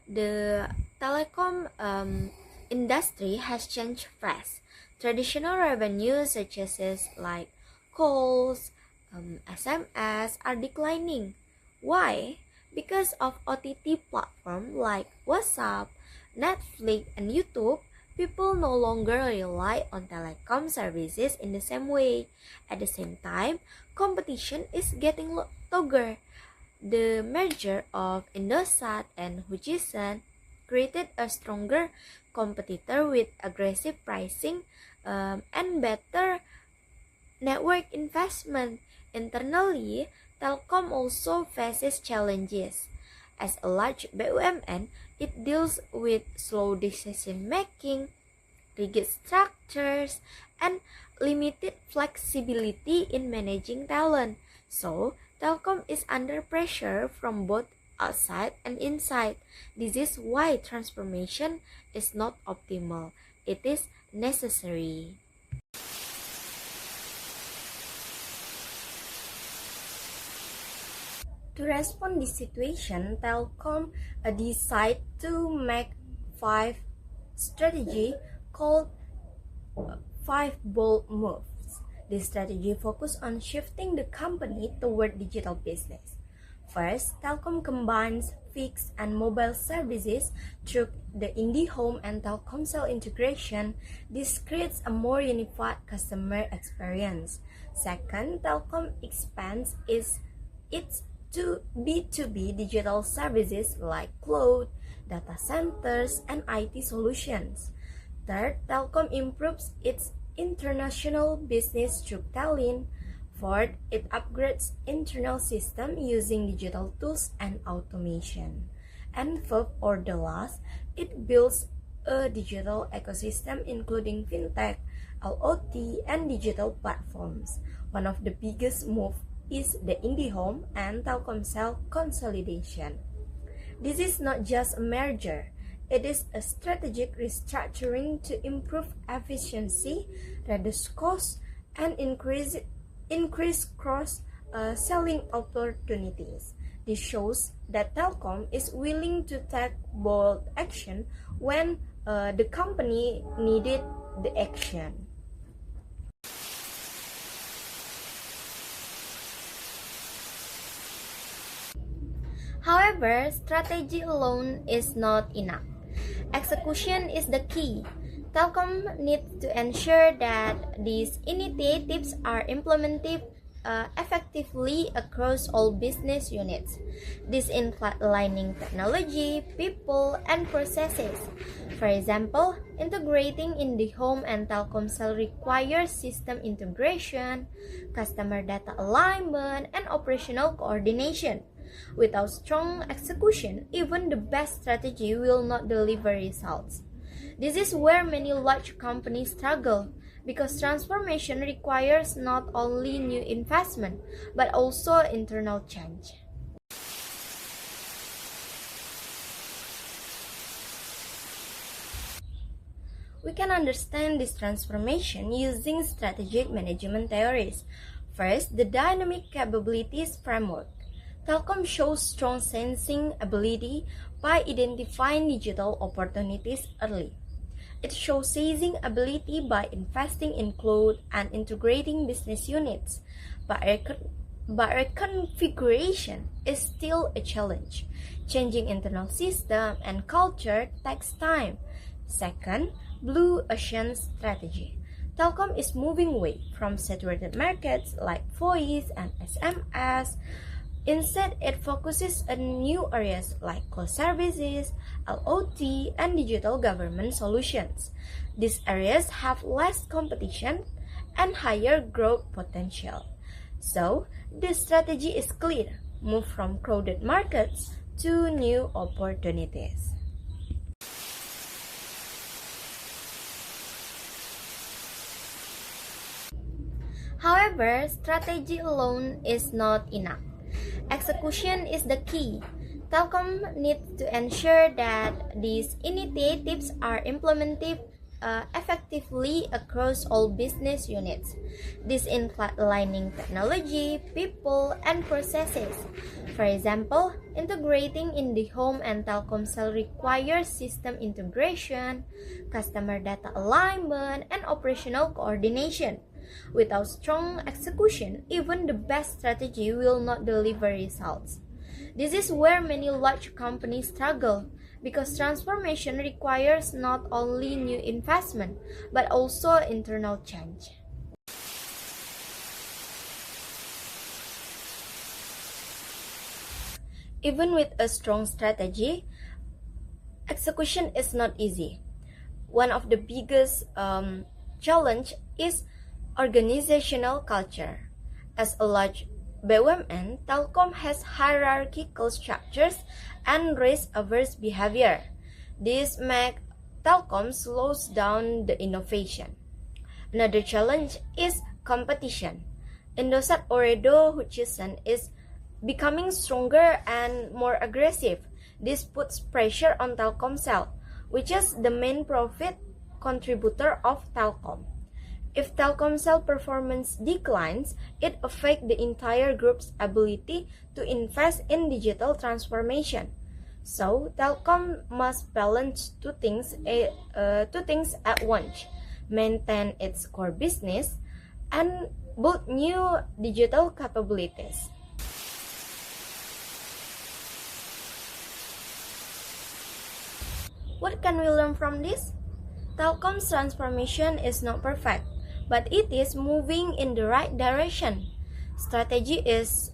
The telecom industry has changed fast. Traditional revenues such as like calls, SMS are declining. Why? Because of OTT platforms like WhatsApp, Netflix, and YouTube, people no longer rely on telecom services in the same way. At the same time, competition is getting tougher. The merger of Indosat and Hutchison created a stronger competitor with aggressive pricing and better network investment. Internally, Telkom also faces challenges. As a large BUMN, it deals with slow decision making, rigid structures, and limited flexibility in managing talent. So, Telkom is under pressure from both outside and inside. This is why transformation is not optimal. It is necessary. To respond this situation, Telkom decided to make 5 strategy called 5 bold moves. This strategy focused on shifting the company toward digital business. First, Telkom combines fixed and mobile services through the IndiHome and Telkomsel integration. This creates a more unified customer experience. Second, Telkom expands its to B2B digital services like cloud, data centers, and IT solutions. Third, Telkom improves its international business through Telin. Fourth, it upgrades internal system using digital tools and automation. And fifth, or the last, it builds a digital ecosystem including fintech, IoT, and digital platforms. One of the biggest moves is the IndiHome and Telkomsel consolidation. This is not just a merger, it is a strategic restructuring to improve efficiency, reduce costs, and increase cross-selling opportunities. This shows that Telkom is willing to take bold action when the company needed the action. However, strategy alone is not enough. Execution is the key. Telkom needs to ensure that these initiatives are implemented effectively across all business units. This includes aligning technology, people, and processes. For example, integrating IndiHome and Telkomsel requires system integration, customer data alignment, and operational coordination. Without strong execution, even the best strategy will not deliver results. This is where many large companies struggle, because transformation requires not only new investment, but also internal change. We can understand this transformation using strategic management theories. First, the dynamic capabilities framework. Telkom shows strong sensing ability by identifying digital opportunities early. It shows seizing ability by investing in cloud and integrating business units, but reconfiguration is still a challenge. Changing internal system and culture takes time. Second, Blue Ocean strategy. Telkom is moving away from saturated markets like voice and SMS. Instead, it focuses on new areas like cloud services, IoT, and digital government solutions. These areas have less competition and higher growth potential. So, the strategy is clear: move from crowded markets to new opportunities. However, strategy alone is not enough. Execution is the key. Telkom needs to ensure that these initiatives are implemented effectively across all business units. This includes aligning technology, people, and processes. For example, integrating in the home and telecom cell requires system integration, customer data alignment, and operational coordination. Without strong execution, even the best strategy will not deliver results. This is where many large companies struggle because transformation requires not only new investment but also internal change. Even with a strong strategy, execution is not easy. One of the biggest challenge is organizational culture. As a large BUMN, Telkom has hierarchical structures and risk-averse behavior. This makes Telkom slows down the innovation. Another challenge is competition. Indosat Ooredoo Hutchison is becoming stronger and more aggressive. This puts pressure on Telkomsel, which is the main profit contributor of Telkom. If Telkomsel performance declines, it affects the entire group's ability to invest in digital transformation. So, Telkom must balance two things at once: maintain its core business and build new digital capabilities. What can we learn from this? Telkom's transformation is not perfect, but it is moving in the right direction. Strategy is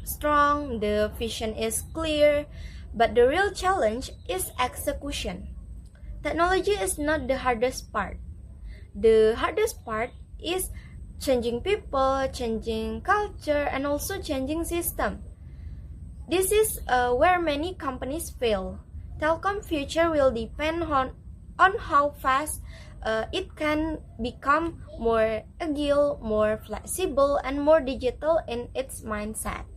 strong, the vision is clear, but the real challenge is execution. Technology is not the hardest part. The hardest part is changing people, changing culture, and also changing system. This is where many companies fail. Telkom future will depend on how fast it can become more agile, more flexible, and more digital in its mindset.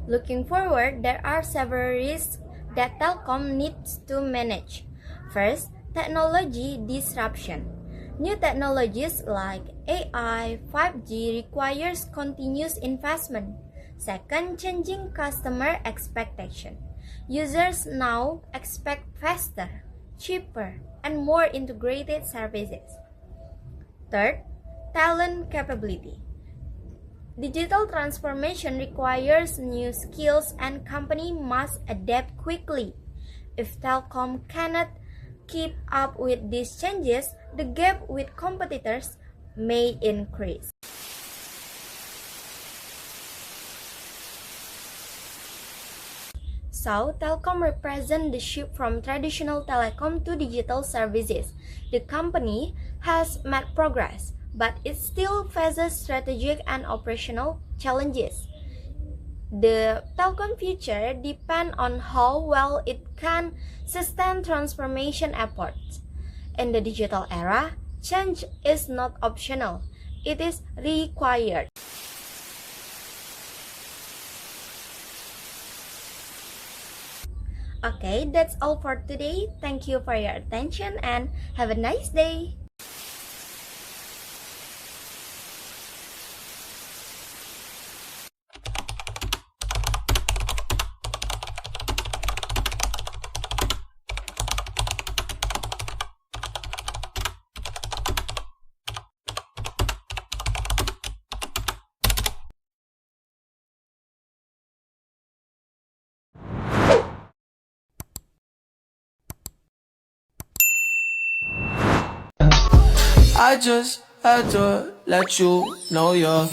Looking forward, there are several risks that Telkom needs to manage. First, technology disruption. New technologies like AI, 5G requires continuous investment. Second, changing customer expectation. Users now expect faster, cheaper, and more integrated services. Third, talent capability. Digital transformation requires new skills and company must adapt quickly. If Telkom cannot keep up with these changes, the gap with competitors may increase. So, Telkom represents the shift from traditional telecom to digital services. The company has made progress, but it still faces strategic and operational challenges. The Telkom future depends on how well it can sustain transformation efforts. In the digital era, change is not optional, it is required. Okay, that's all for today. Thank you for your attention and have a nice day. I just had to let you know you're